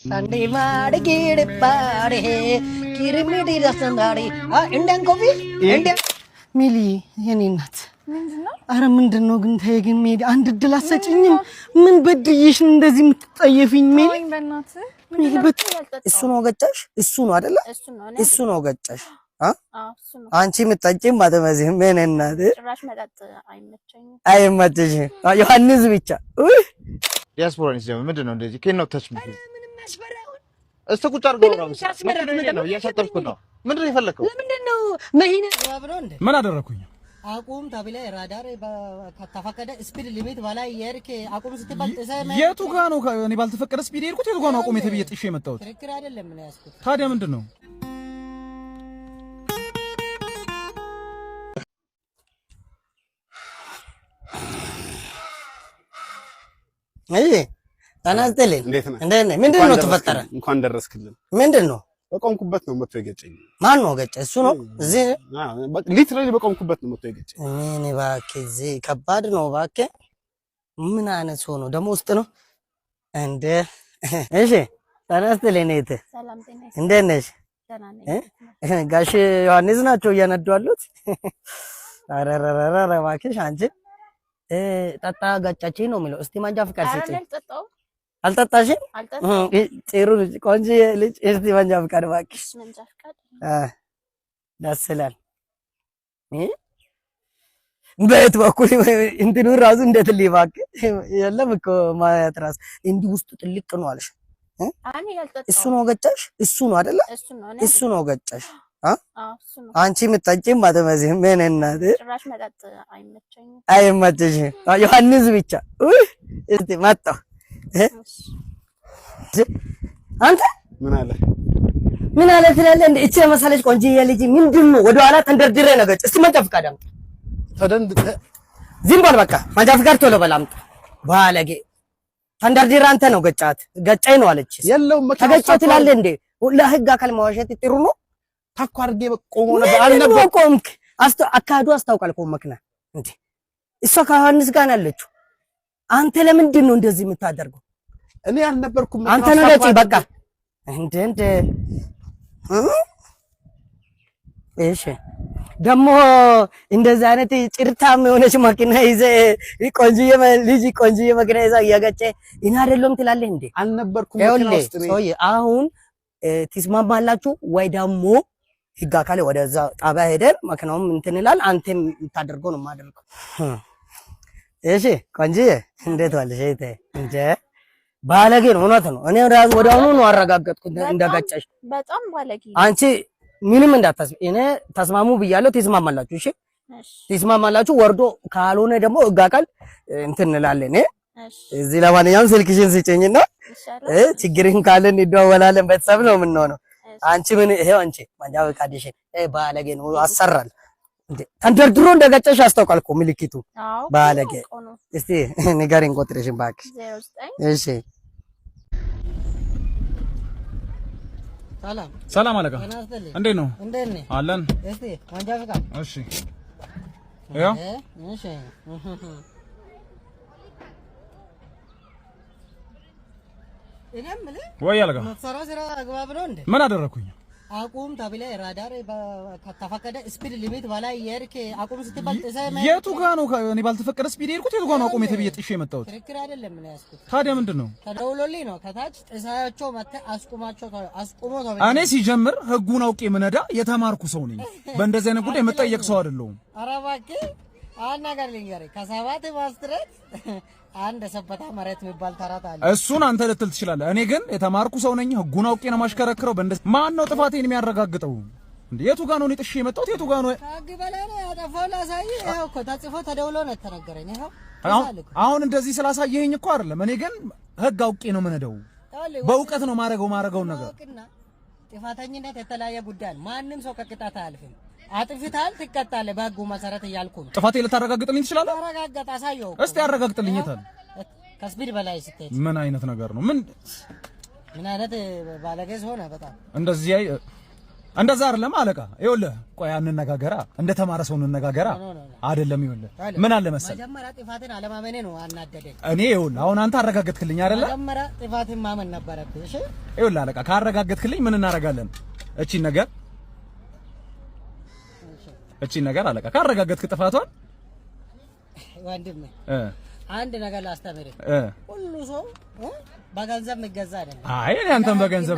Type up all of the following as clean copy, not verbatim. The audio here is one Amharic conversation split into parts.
Sunday Mardi Party, Kirimidi Rasandari, Indian coffee? Indian Millie, Yaninat. አረ ምንድነው ግን ታይግን ሜዲ አንድ ድል አሰጭኝም ምን በድይሽን እንደዚህ የምትጠየፊኝ ሜዲ እሱ ነው ገጫሽ እሱ ነው አይደለ እሱ ነው ገጫሽ አንቺ የምትጠጪም ማተመዚህ ምን እናት ጭራሽ መጠጥ አይመቸኝም ዮሐንስ ብቻ ዲያስፖራኒስ ደግሞ ምንድነው እንደዚህ ከነው ተች ምንም ያስፈራው ቁጭ አድርገው ነው እያሳጠብኩ ነው ምንድነው የፈለከው ለምንድነው መሂና ምን አደረኩኝ አቁም ታብለ ራዳር ከተፈቀደ ስፒድ ሊሚት በላይ የርክ አቁም ስትባል የቱ ጋር ነው እኔ ባልተፈቀደ ስፒድ የርኩት የቱ ጋር ነው አቁም የተብየ ጥሽ የመጣሁት ትክክል አይደለም ምን ያስኩት ታዲያ ምንድነው አይ ታናስተለ እንዴት ምንድነው ተፈጠረ እንኳን ደረስክልን ምንድነው በቆምኩበት ነው መጥቶ የገጨኝ ማን ነው ገጨ እሱ ነው እዚህ ሊትራሊ በቆምኩበት ነው መጥቶ የገጨኝ እኔ እባክህ እዚህ ከባድ ነው እባክህ ምን አይነት ሰው ነው ደሞ ውስጥ ነው እንደ እሺ ታናስተለ ነይተ ሰላም ጤና እንዴት ነሽ ጋሽ ዮሐንስ ናቸው እያነዱ አሉት አረረረረ እባክሽ አንቺ ጠጣ ጋጫችኝ ነው የሚለው እስቲ ማንጃ ፍቃድ ስጪ አልጠጣሽም ጥሩ ቆንጆ ልጅ እስቲ ማንጃ ፍቃድ እባክሽ መንጃ ፍቃድ ደስ ይላል በየት በኩል እንትኑ ራሱ እንዴት ሊባክ የለም እኮ ማለት ራስ እንዲህ ውስጡ ጥልቅ ነው አለሽ እሱ ነው ገጫሽ እሱ ነው አይደለ እሱ ነው ገጫሽ አንቺ የምትጠጪም ማተመዚህ ምን እናት ጭራሽ መጠጥ አይመቸኝም ዮሐንስ ብቻ እስቲ መጣሁ አንተ ምን አለ ትላለህ እንዴ እቺ መሰለሽ ቆንጆዬ ልጅ ምንድነው ወደ ኋላ ተንደርድረ ነገጭ እስቲ መንጃ ፍቃድ አምጣ ዝም በል በቃ መንጃ ፍቃድ ቶሎ በል አምጣ ባለጌ ተንደርድረ አንተ ነው ገጫኝ ነው አለች የለው ተገጨ ትላለህ እንዴ ለህግ አካል ማዋሸት ጥሩ ነው ታኳርጌ በቆሞ ነበር አልነበረ ቆምክ አካዱ አስታውቃል እኮ መክና እንዴ እሷ ከዮሐንስ ጋር አለችው አንተ ለምንድን ነው እንደዚህ የምታደርገው እኔ አልነበርኩም አንተ ነው ገጭ በቃ እንደ እሺ ደሞ እንደዛ አይነት ጭርታም የሆነች መኪና ይዘ ቆንጆዬ መኪና ይዛ እያገጨ እና አይደለም ትላለህ እንዴ አልነበርኩም ሶይ አሁን ትስማማላችሁ ወይ ደሞ ህግ አካል ወደዛ ጣባ ሄደን መኪናውም እንትን ይላል አንተም የምታደርገው ነው የማደርገው እሺ ቆንጆዬ እንዴት ዋልሽ እቴ እንደ ባለጌ ነው እውነት ነው እኔ ራስ ወዲያውኑ ነው አረጋገጥኩት እንደገጨሽ በጣም ባለጌ አንቺ ምንም እንዳታስቢ እኔ ተስማሙ ብያለሁ ትስማማላችሁ እሺ ትስማማላችሁ ወርዶ ካልሆነ ደግሞ ህግ አካል እንትን እንላለን እዚህ ለማንኛውም ስልክሽን ስጪኝና ችግርን ካለን እንደዋወላለን ቤተሰብ ነው የምንሆነው አንቺ ምን ይሄው አንቺ ማንጃ ፈቃድሽን ባለጌ ነው አሰራል እንዴ ተንደርድሮ እንደገጨሽ አስታውቃል እኮ ምልክቱ ባለጌ እስቲ ንገሪኝ ቁጥርሽን ባክ 09 እሺ ሰላም አለቃ እንዴት ነው አለን እስቲ ማንጃ ፈቃድ እሺ ያው እሺ ወይ አለቃ ስራ አግባብ ነው እንዴ ምን አደረኩኝ አቁም ታብለ ራዳር ከተፈቀደ ስፒድ ሊሚት በላይ የርክ አቁም ስትባል የቱ ጋር ነው እኔ ባልተፈቀደ ስፒድ የርኩት የቱ ጋር ነው አቁም የተብየ ጥሽ የመጣሁት ትክክል አይደለም ምን ያስኩት ታዲያ ምንድነው ተደውሎልኝ ነው ከታች ጥሳያቸው መተ አስቁሞ እኔ ሲጀምር ህጉን አውቄ ምነዳ የተማርኩ ሰው ነኝ በእንደዚህ አይነት ጉዳይ መጠየቅ ሰው አይደለሁም ኧረ እባክህ አናገር ልንገርህ ከሰባት ማስትሬት አንድ ሰበታ መሬት የሚባል ተራት አለ እሱን አንተ ልትል ትችላለህ እኔ ግን የተማርኩ ሰው ነኝ ህጉን አውቄ ነው ማሽከረክረው በእንደዚህ ማን ነው ጥፋቴን የሚያረጋግጠው እንዴ የቱ ጋር ነው ጥሽ የመጣሁት የቱ ጋር ነው ታግ በላይ ነው ያጠፋው ላሳይ ይሄው እኮ ተጽፎ ተደውሎ ነው ተነገረኝ ይሄው አሁን እንደዚህ ስላሳየኸኝ እኮ አይደለም እኔ ግን ህግ አውቄ ነው ምነደው በእውቀት ነው ማረገው ነገር ጥፋተኝነት የተለያየ ጉዳይ ማንም ሰው ከቅጣት አያልፍም አጥፍታል ትቀጣለህ በህጉ መሰረት እያልኩ ነው ጥፋቴ ልታረጋግጥልኝ ትችላለህ አረጋግጥ አሳየው እስቲ አረጋግጥልኝ ታዲያ ከስፒድ በላይ ስትሄድ ምን አይነት ነገር ነው ምን አይነት ባለጌ ሆነ በጣም እንደዚህ እንደዛ አይደለም አለቃ። ይኸውልህ ቆይ አንነጋገራ፣ እንደ ተማረ ሰው እንነጋገራ። አይደለም ይኸውልህ ምን አለ መሰለህ መጀመሪያ ጥፋትን አለማመኔ ነው አናደደኝ። እኔ ይኸውልህ አሁን አንተ አረጋገጥክልኝ አይደለ? መጀመሪያ ጥፋትን ማመን ነበረብህ። እሺ ይኸውልህ አለቃ ካረጋገጥክልኝ ምን እናደርጋለን? እቺን ነገር አለቃ ካረጋገጥክ ጥፋቷን ወንድሜ አንድ ነገር ላስተምርህ። ሁሉ ሰው በገንዘብ የሚገዛ አይደለም። አይ እኔ አንተም በገንዘብ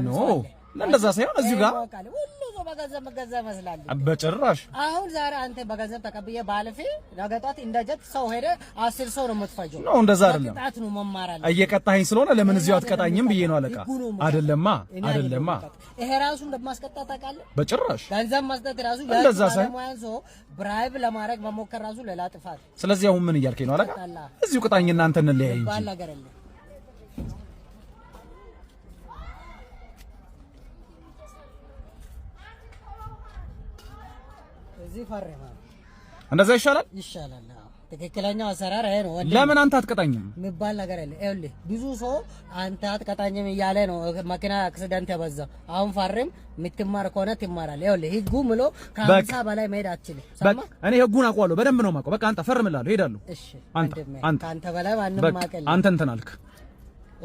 ነው እንደዛ ሳይሆን እዚሁ ጋር ሁሉ ሰው በገንዘብ የሚገዛ ይመስላል። በጭራሽ። አሁን ዛሬ አንተ በገንዘብ ተቀብዬ ባለፌ ነገ ጧት እንደጀት ሰው ሄደ 10 ሰው ነው የምትፈጀው። ነው እንደዛ አይደለም። ቅጣት ነው መማር አለ። እየቀጣኸኝ ስለሆነ ለምን እዚሁ አትቀጣኝም ብዬ ነው አለቃ። አይደለማ። ይሄ ራሱ እንደማስቀጣ ታውቃለህ? በጭራሽ። ገንዘብ መስጠት ራሱ እንደዛ ሳይሆን ሰው ብራይብ ለማድረግ መሞከር ራሱ ሌላ ጥፋት። ስለዚህ አሁን ምን እያልከኝ ነው አለቃ? እዚሁ ቅጣኝና አንተ እንለያይ እንጂ ባል ነገር የለም። እዚህ ፈረማ እንደዛ ይሻላል። ትክክለኛው አሰራር ይሄ ነው። ለምን አንተ አትቀጣኝም የሚባል ነገር የለም። ይኸውልህ ብዙ ሰው አንተ አትቀጣኝም እያለ ነው መኪና አክሲደንት ያበዛው። አሁን ፈርም የምትማር ከሆነ ትማራለህ። ይኸውልህ ህጉ ምሎ ከ50 በላይ መሄድ አትችልም። በቃ እኔ ህጉን አውቀዋለሁ፣ በደንብ ነው የማውቀው። በቃ አንተ ፈርምላለሁ፣ ሄዳለሁ። እሺ አንተ በላይ ማንም ማቀል አንተ እንትን አልክ።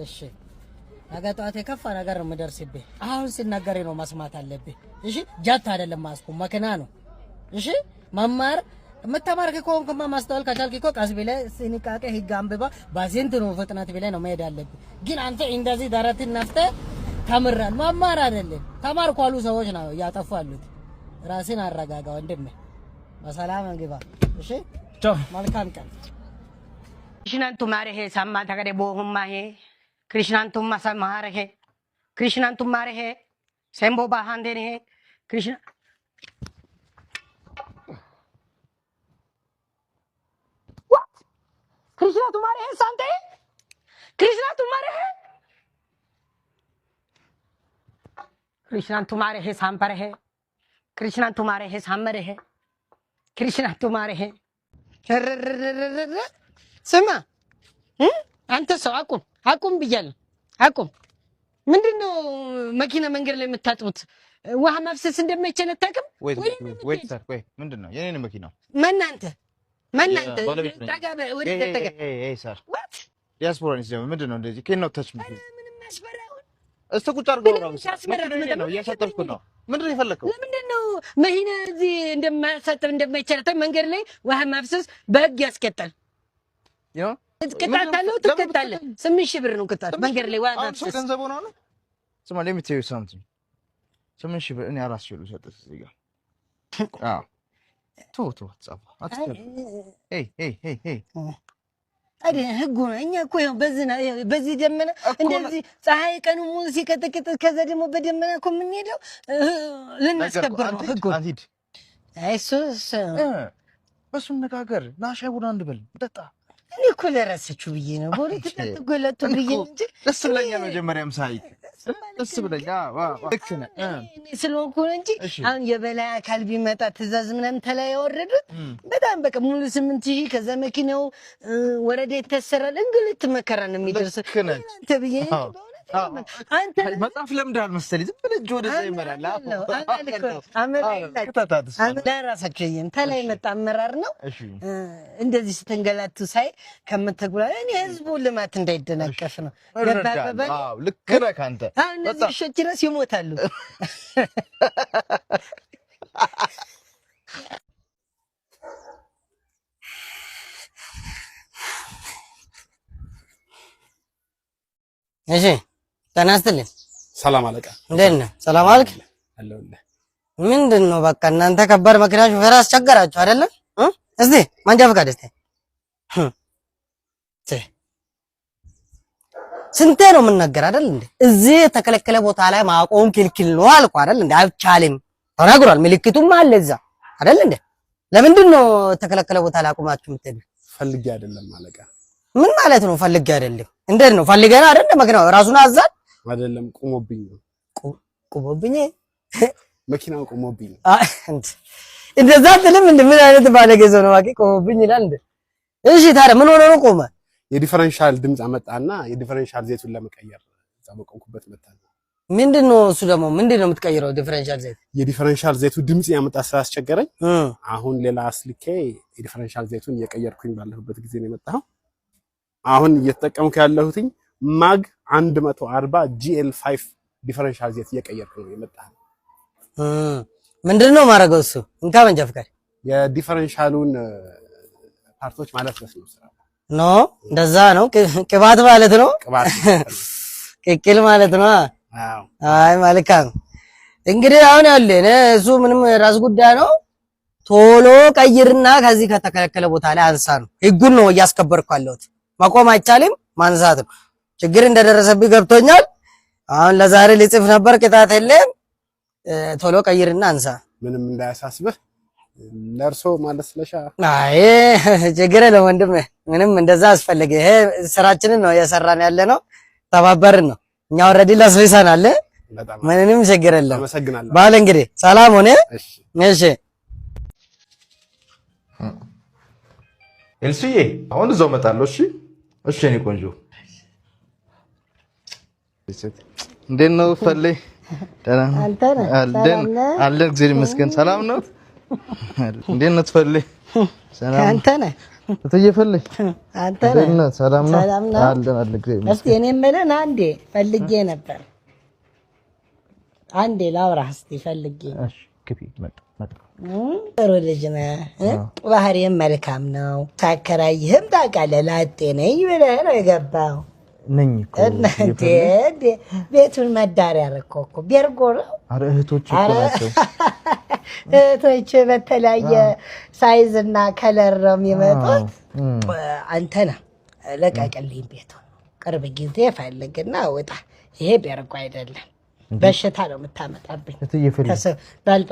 እሺ ነገ ጠዋት የከፋ ነገር ነው የምደርስብህ። አሁን ሲነገር ነው መስማት አለብህ። እሺ ጃት አይደለም ማስቆም መኪና ነው። እሺ መማር መተማር ከሆንክማ ማስተዋል ከቻልክ እኮ ቀስ ብለህ ስንቃቄ ህግ አንብባ በስንት ነው ፍጥነት ብለህ ነው መሄድ ያለብህ። ግን አንተ እንደዚህ ደረትን ነፍተህ ተምራል። መማር አይደለም ተማርኩ ያሉ ሰዎች ነው እያጠፉ ያሉት። ራስን አረጋጋ ወንድሜ፣ በሰላም ግባ። እሺ ቻው፣ መልካም ቀን። कृष्णांतु मारे है सम्मा तगड़े बोहुम्मा है कृष्णांतु मसा मारे है कृष्णांतु मारे है सेंबो बहांदे है कृष्ण कृष्णा तुम्हारे हैं शांति? कृष्णा तुम्हारे हैं? कृष्णा तुम्हारे हैं सांपर है कृष्णा तुम्हारे हैं सांबर है कृष्णा तुम्हारे हैं ስማ አንተ ሰው አቁም ብያለሁ። አቁም። ምንድነው መኪና መንገድ ላይ የምታጥቡት? ውሃ ማፍሰስ እንደማይቻል አታውቅም? ወይ ሰር ወይ ምንድነው የኔን መኪናው? ማናንተ ሰር ዲያስፖራ ነው ምንድነው እንደዚህ ከነው ተች ምንም ያስፈራው እስቲ ቁጭ አድርገው ነው እያሳጠብኩ ነው። ምንድነው የፈለከው? ለምንድነው መኪና እዚህ እንደማያሳጥብ እንደማይቻል መንገድ ላይ ውሃ ማፍሰስ በህግ ያስቀጣል። ቅጣት አለው። ትቀጣለህ። 8,000 ብር ነው ቅጣት። መንገድ ላይ ዋጋ አፍሰስ ገንዘብ ሆኖ ነው። ስማ let me tell you something 8,000 ብር እኔ አራስ ይሉ ሰጠህ እዚህ ጋር ቶ ጻፋ አትከል አይ ህጉ ነው። እኛ እኮ ያው በዚህ ደመና እንደዚህ ፀሐይ ቀኑ ሙሉ ሲቀጠቅጥ ከዛ ደግሞ በደመና እኮ የምንሄደው ልናስከብር ነው ህጉ። አይ እሱስ በሱ ነጋገር ና ሻይ ቡና እንበል ጠጣ። እኔ እኮ ለራሳችሁ ብዬ ነው ቦሪት ተጎለጡ ብዬ እንጂ ደስ ብለኛል። መጀመሪያም ሳይ ደስ ብለኛ ልክ ነህ ስለሆንኩ እንጂ አሁን የበላይ አካል ቢመጣ ትእዛዝ ምናምን ተላይ ያወረዱት በጣም በቃ ሙሉ 8,000 ከዛ መኪናው ወረዳ ይተሰራል። እንግልት መከራ ነው የሚደርስ አንተ ብዬ አንተ መጽሐፍ ለምዳል መሰለኝ ዝም ብለህ እጅ ወደዛ ይመራል። ለራሳቸው ተላይ መጣ አመራር ነው እንደዚህ ስትንገላቱ ሳይ ከምትጉላ እኔ ህዝቡ ልማት እንዳይደናቀፍ ነው። ልክ ነህ አንተ። እነዚህ ሾች እራሱ ይሞታሉ። እሺ ተናስተልኝ። ሰላም አለቃ፣ እንዴት ነህ? ሰላም አልክ? አለሁልህ። ምንድነው በቃ እናንተ ከባድ መኪና ሹፌር አስቸገራችሁ አይደለም? እስቲ ማንጃ ፈቃድ እስቲ ስንቴ ነው የምንነገር አይደል እንዴ? እዚህ የተከለከለ ቦታ ላይ ማቆም ክልክል ነው አልኩ አይደል እንዴ? አይቻልም ተናግሯል። ምልክቱም አለ እዛ አይደል እንዴ? ለምንድን ነው የተከለከለ ቦታ ላይ አቁማችሁ የምትሄዱ? ፈልጌ አይደለም አለቃ። ምን ማለት ነው ፈልጌ አይደለም? እንዴት ነው ፈልገና አይደል? መኪናው ራሱን አዛል አይደለም ቆሞብኝ ነው። ቆሞብኝ መኪናው ቆሞብኝ ነው። እንደዛ አትልም እንዴ? ምን አይነት ባለጌ ሰው ነው? ዋቂ ቆሞብኝ ይላል እንዴ? እሺ ታዲያ ምን ሆነ ነው ቆመ? የዲፈረንሻል ድምጽ አመጣና የዲፈረንሻል ዘይቱን ለመቀየር እዛ በቆምኩበት መጣ። ምንድነው እሱ ደግሞ ምንድነው የምትቀይረው? ዲፈረንሻል ዘይት የዲፈረንሻል ዘይቱ ድምጽ ያመጣ ስላስቸገረኝ አሁን ሌላ አስልኬ የዲፈረንሻል ዘይቱን እየቀየርኩኝ ባለሁበት ጊዜ ነው የመጣው። አሁን እየተጠቀምኩ ያለሁትኝ ማግ 140 GL5 ዲፈረንሻል ዘይት እየቀየርኩ ነው የመጣው። ምንድነው ማረገው እሱ? እንካ መንጃ ፍቃድ የዲፈረንሻሉን ፓርቶች ማለት ነው ስራ ኖ እንደዛ ነው። ቅባት ማለት ነው። ቅባት ቅቅል ማለት ነው። አዎ አይ መልካም እንግዲህ አሁን ያለ እሱ ምንም ራስ ጉዳይ ነው። ቶሎ ቀይርና ከዚህ ከተከለከለ ቦታ ላይ አንሳ ነው። ህጉን ነው እያስከበርኩ ያለሁት። ማቆም አይቻልም፣ ማንሳት ነው። ችግር እንደደረሰብኝ ገብቶኛል። አሁን ለዛሬ ልጽፍ ነበር፣ ቅጣት የለም። ቶሎ ቀይርና አንሳ። ምንም እንዳያሳስብህ ለርሶ ማለት ስለሻ አይ ችግር የለም ወንድም፣ ምንም እንደዛ አስፈልገ። ይሄ ስራችንን ነው እየሰራን ያለ ነው፣ ተባበርን ነው። እኛ ኦልሬዲ ለስልሰናል። ምንም ችግር የለም። አመሰግናለሁ። ባለ እንግዲህ ሰላም ሆነ። እሺ ኤልሲዬ አሁን እዛው እመጣለሁ። እሺ እሺ እኔ ቆንጆ እንዴት ነው ፈሌ? ደህና አለን እግዚአብሔር ይመስገን። ሰላም ነው? እንዴት ነው ፈሌ? ሰላም አንተ ነህ? ተተየፈለ አንተ ነህ? ሰላም ነው? አለን እግዚአብሔር ይመስገን። እስቲ እኔ የምልህን አንዴ ፈልጌ ነበር። አንዴ ላውራህ እስቲ ፈልጌ። እሺ ግቢ። መጣ ጥሩ ልጅ ነህ፣ ባህሪም መልካም ነው። ታከራይህም ታውቃለህ። ላጤ ነኝ ብለህ ነው የገባው ነኝ እኮ እንዴ? ቤቱን መዳሪያ ያረከው እኮ ቤርጎ ነው። አረ እህቶች እኮ ናቸው። እህቶች በተለያየ ሳይዝ እና ከለር ነው የሚመጡት። አንተ ነህ ለቀቅልኝ ቤቱን። ቅርብ ጊዜ ፈልግና ውጣ። ይሄ ቤርጎ አይደለም፣ በሽታ ነው የምታመጣብኝ። በል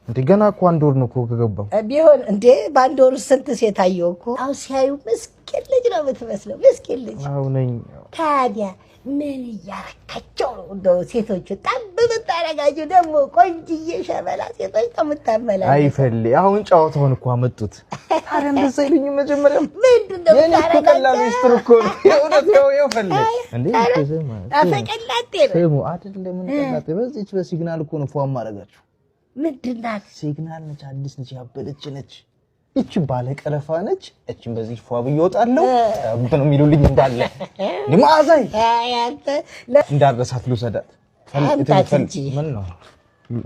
እንዴ ገና እኮ አንድ ወር ነው እኮ ከገባው። ቢሆን እንዴ በአንድ ወር ስንት ሴት አየሁ እኮ። አሁን ሲያዩ ምስኪን ልጅ ነው የምትመስለው፣ ምስኪን ልጅ። አዎ ነኝ። ታዲያ ምን እያረካቸው ነው እንደው ሴቶቹ? ጠብ ብታረጋቸው ደግሞ ቆንጅዬ ሸበላ ሴቶች ነው የምታመላ። አይፈልይ አሁን ጨዋታውን እኮ አመጡት። ታዲያ እንደዛ ይሉኝ መጀመሪያ ምንድን ነው የምታረጋቸው? ሚስጥር እኮ ነው የእውነት ነው ፈልይ እንዴ አፈቀላጤ ነው ስሙ አይደለም። ምን ቀላጤ በዚህች በሲግናል እኮ ነው ፏም ማረጋችሁ። ምንድን ናት? ሲግናል ነች፣ አዲስ ነች፣ ያበደች ነች። እቺ ባለቀለፋ ነች። እቺን በዚህ ፏ ብዬ እወጣለሁ ነው የሚሉልኝ እንዳለ ለማዛይ አንተ እንዳረሳት ልውሰዳት አንታንጂ ምን ነው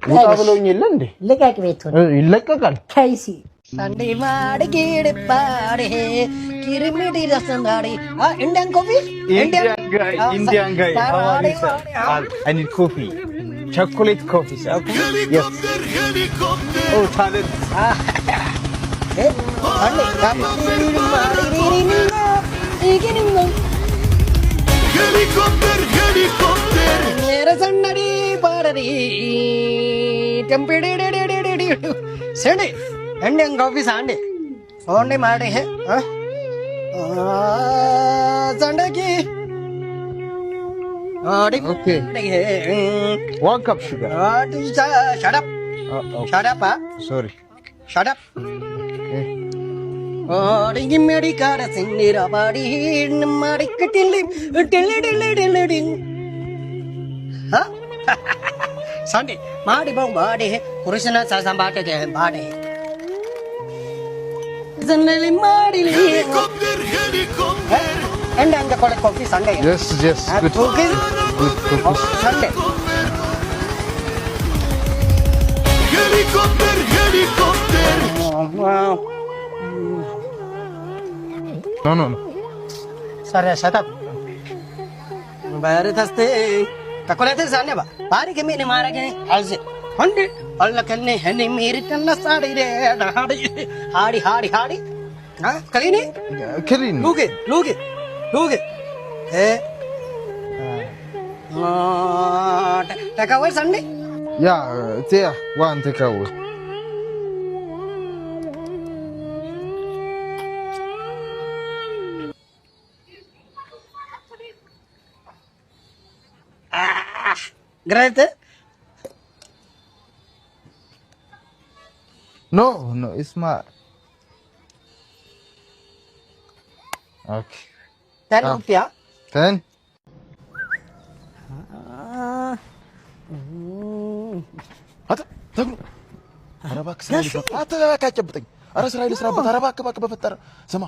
ውጣ ብለውኝ የለ እንዴ? ልቀቅ ቤቱን። ይለቀቃል። ታይሲ ሳንዴ ማድጌድ ባሬ ኪርሚዲ ረሰንዳሪ ኢንዲያን ኮፊ Indian guy how are you sir? I need coffee, chocolate coffee sir. Yes. Oh talent. Helicopter mere sannadi paradi tempidi sende Indian coffee sande only maade hai Sunday ki Okay. 1 cup sugar. Shut up. Okay. Shut up. Sorry. Shut up. Okay. Ringi meri kara singira badi mari kitili. Huh? Sunday. Madi bang badi hai. Kurusna sasambate de badi. Zaneli madi li. Helicopter. And then the coffee Sunday. Yes. Good. Okay. Good cookies. Sunday. Helicopter. Wow. No. Sorry, shut up. Bayar taste. Chocolate sane ba. Bari ke mene mara ke alse. Honde. Allah kalne hene mere tanna sari re. Hari. Ha? Kalini? Clean. Look it. Eh. Take away Sunday? Yeah, there. One take away. Great. No, it's my. Okay. 10 rupiah. 10. እባክህ አትካጨብጠኝ። ኧረ ስራዬ ልስራበት። ኧረ እባክህ በፈጠረ ስማ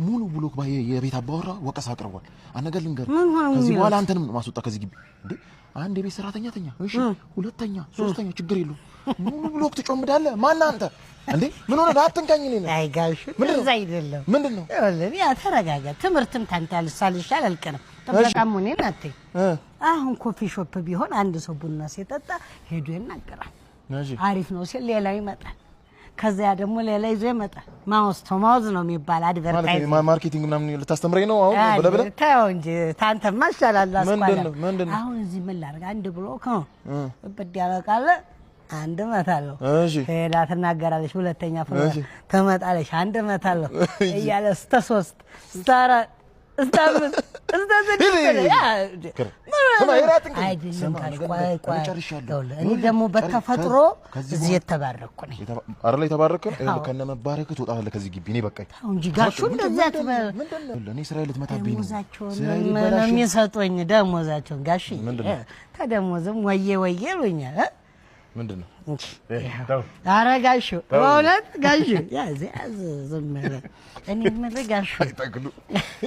ሙሉ ብሎክ የቤት አባወራ ወቀሳ አቅርቧል። አነገር ልንገር ከዚህ በኋላ አንተንም ማስወጣ ከዚህ ግቢ እንዴ። አንድ የቤት ሰራተኛ ተኛ፣ እሺ፣ ሁለተኛ፣ ሶስተኛ ችግር የለውም። ሙሉ ብሎክ ትጮምዳለህ። ማን አንተ እንዴ? ምን ሆነ? አትንካኝ። እኔ ነው አይ ጋሽ እንደዛ አይደለም። ምንድነው? ያ ተረጋጋ። ትምህርትም ታንተ ያልሳልሻል አልቀርም። ተበቃም ሆነ ናቴ አሁን ኮፊ ሾፕ ቢሆን አንድ ሰው ቡና ሲጠጣ ሄዶ ይናገራል። አሪፍ ነው ሲል ሌላው ይመጣል። ከዚያ ደግሞ ሌላ ይዞ ይመጣል። ማውስ ተማውዝ ነው የሚባል አድቨርታይዝ ማርኬቲንግ ምናምን ልታስተምረኝ ነው አሁን? በለበለ ታው እንጂ ታንተማ ይሻላል። ምንድነው? አሁን እዚህ ምን ላድርግ? አንድ ብሎክ ነው እብድ ያለቃለ አንድ መታለሁ። እሺ ሄዳ ትናገራለች። ሁለተኛ ፍሎር ትመጣለች። አንድ መታለሁ እያለ እስከ 3 እስከ 4 እስከ 5 እስከ 6 እኔ ደግሞ በተፈጥሮ እዚህ የተባረኩ ነኝ። አይደል? የተባረከ ከነ መባረክ ትወጣለህ ከዚህ ግቢ። እኔ በቃኝ እንጂ ጋሹ እንደዛ ትበል። እኔ ስራዬ ልትመታብኝ ነው። ደሞዛቸውን የሚሰጡኝ ደሞዛቸውን ጋሽ ተደሞዝም ወዬ ይሉኛል። ምንድነው? ኧረ ጋሹ በእውነት ጋሹ ያዝ ዝም ብለህ እኔ የምልህ ጋሹ አይጠቅሉ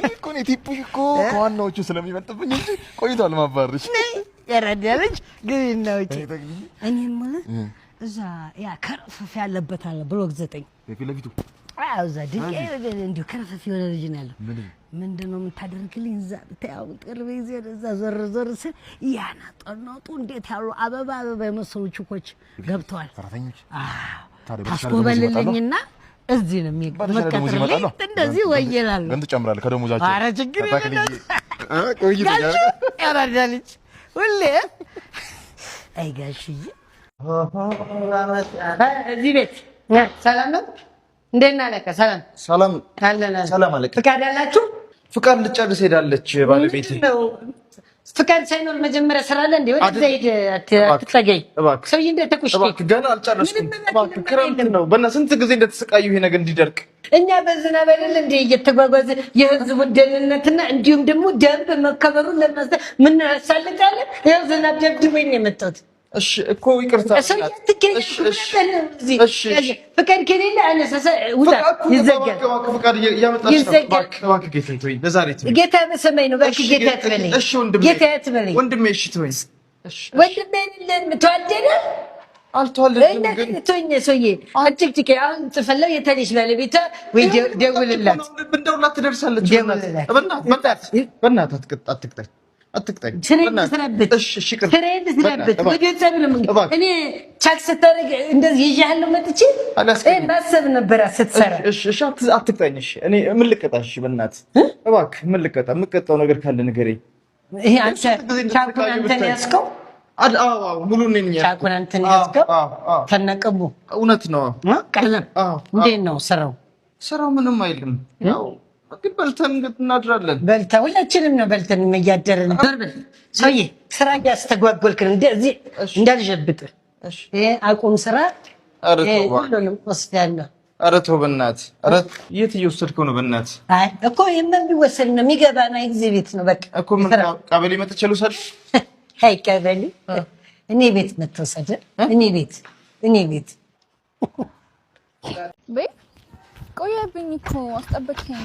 እኮ ነው ቲፑሽ እኮ ከዋናዎቹ ስለሚመጥብኝ እንጂ ቆይቷል ማባረርሽ። የረዳ ልጅ ግን ነው እኔ የምልህ እዛ ያ ከረፈፍ ያለበት አለ ብሎክ 9 የፊት ለፊቱ እዛ ድንጋይ እንዲሁ ከረፈፍ የሆነ ልጅ ነው ያለው። ምንድነው የምታደርግልኝ? እዛ ብታየው ቅርብ ጊዜ እዛ ዞር ስል ያናጠናጡ እንዴት ያሉ አበባ የመሰሉ ችኮች ገብተዋል። ሰራተኞች ታስጎበልልኝና እዚህ ነው የሚመቀጥልኝ። እንደዚህ ወይላሉ ግን ትጨምራለህ ከደሞዛቸው። ኧረ ችግር የለም። ያራዳልኝ ሁሌ አይ ጋሽዬ እዚህ ቤት ሰላም ነው? እንደና አለቀ ሰላም ሰላም አለና ሰላም አለቀ። ፍቃድ ያላችሁ? ፍቃድ ልጨርስ ሄዳለች ባለቤት። ፍቃድ ሳይኖር መጀመሪያ ስራ አለ እንዴ? ወደ ዘይድ አትጠገኝ ሰውዬ። እንደተኩሽ እባክህ ገና አልጨረስኩም። እባክህ ክረምት ነው። ስንት ጊዜ እንደተሰቃዩ ይሄ ነገር እንዲደርቅ እኛ በዝናብ አይደል እንዴ እየተጓጓዘ የህዝቡን ደህንነትና እንዲሁም ደግሞ ደንብ መከበሩን ለማስተ ምን ያሳልቃለን? ይኸው ዝናብ ደብድቦኝ ነው የመጣሁት። እሺ እኮ ይቅርታ። ፍቃድ ከሌለ አነሳሳ ውጣ ይዘጋል። ፍቃድ እያመጣች ነው። እባክህ ጌታዬ ተወኝ። ለዛሬ ተወኝ። ጌታ በሰማይ ነው። እባክህ ጌታ አትበለኝ። እሺ ወንድሜ፣ ጌታ አትበለኝ ወንድሜ። እሺ ተወኝ። እሺ ወንድሜ ተዋደደ አልተዋለድንም ግን ተወኝ። ሰውዬ አትጭቅጭቅ። አሁን ጽፈለው የተለሽ ባለቤቷ ወይ ደውልላት። እንደውላት ትደርሳለች። በእናትህ አትቅጠኝ። አትቅጠኝ። እኔ ቻክ ስታደርግ እንደዚህ ይዣለሁ መጥቼ ማሰብ ነበር ስትሰራ። እሺ አትቅጠኝ። እሺ እኔ ምን ልቀጣሽ? በእናትህ እባክህ ምን ልቀጣ? የምቀጣው ነገር ካለ ንገረኝ። ይሄ አንተ ቻኩን አንተ ነው ያዝከው? አዎ ሙሉ ነኝ ያዝከው። ቻኩን አንተ ነው ያዝከው? ተነቀቡ። እውነት ነው። ቀለም እንዴት ነው ስራው? ስራው ምንም አይልም። ያው ግን በልተን እናድራለን። በልተን ሁላችንም ነው በልተን እያደረን። ሰውዬ ስራ እያስተጓጎልክ ነው። እንደዚህ እንዳልጀብጥ ይሄ አቁም ስራ። ሁሉንም ወስዳለሁ። ኧረ ተው በእናትህ። ኧረ የት እየወሰድከው ነው በእናትህ? አይ እኮ የሚወሰድ ነው የሚገባና ኤግዚቢት ነው በቃ እኮ። ምን ቀበሌ መጥቼ ልውሰድ? አይ ቀበሌ እኔ ቤት መተውሰድ እኔ ቤት በይ ቆየብኝ እኮ አስጠበቅከኝ።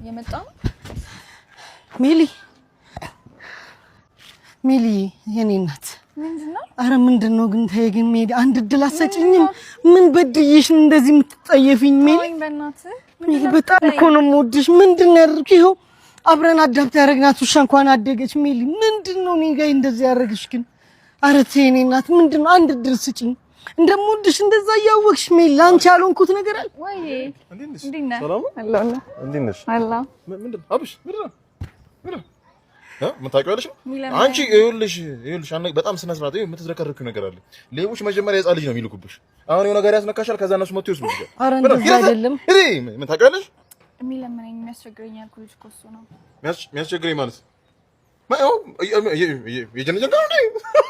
የመጣ ነው ሚሊ የኔ እናት። ምንድነው? አረ ምንድነው ግን? ተይ ግን ሜዲ አንድ እድል አትሰጪኝም? ምን በድዬሽ እንደዚህ የምትጠየፊኝ? ሚሊ በጣም እኮ ነው የምወድሽ። ምንድነው ያደረግሽ? ይኸው አብረን አዳብት ያደረግናት ውሻ እንኳን አደገች። ሚሊ ምንድነው እኔ ጋር እንደዚህ ያደረግሽ ግን? አረ ተይ የኔ እናት ምንድነው? አንድ እድል ስጪኝ። እንደምወድሽ እንደዛ እያወቅሽ ሜሊ አንቺ ያልሆንኩት ነገር አለ ወይ? እንዴት ነህ? እንዴት ነሽ? ምንድነው አብሽ? ምንድነው ምን ታውቂዋለሽ? አንቺ ይኸውልሽ በጣም ስነ ስርዓት የምትዝረከረኪው ነገር አለ። ሌቦች መጀመሪያ የሕፃን ልጅ ነው የሚልኩብሽ። አሁን የሆነ ነገር ያስነካሻል፣ ከዛ እነሱ መጥቶ ይወስዱልሻል። ኧረ እንደዛ አይደለም። ምን ታውቂዋለሽ? የሚለምነኝ የሚያስቸግረኝ ያልኩ ልጅ እኮ እሱ ነው። የሚያስቸግረኝ ማለት የጀነጀን ጋር ነው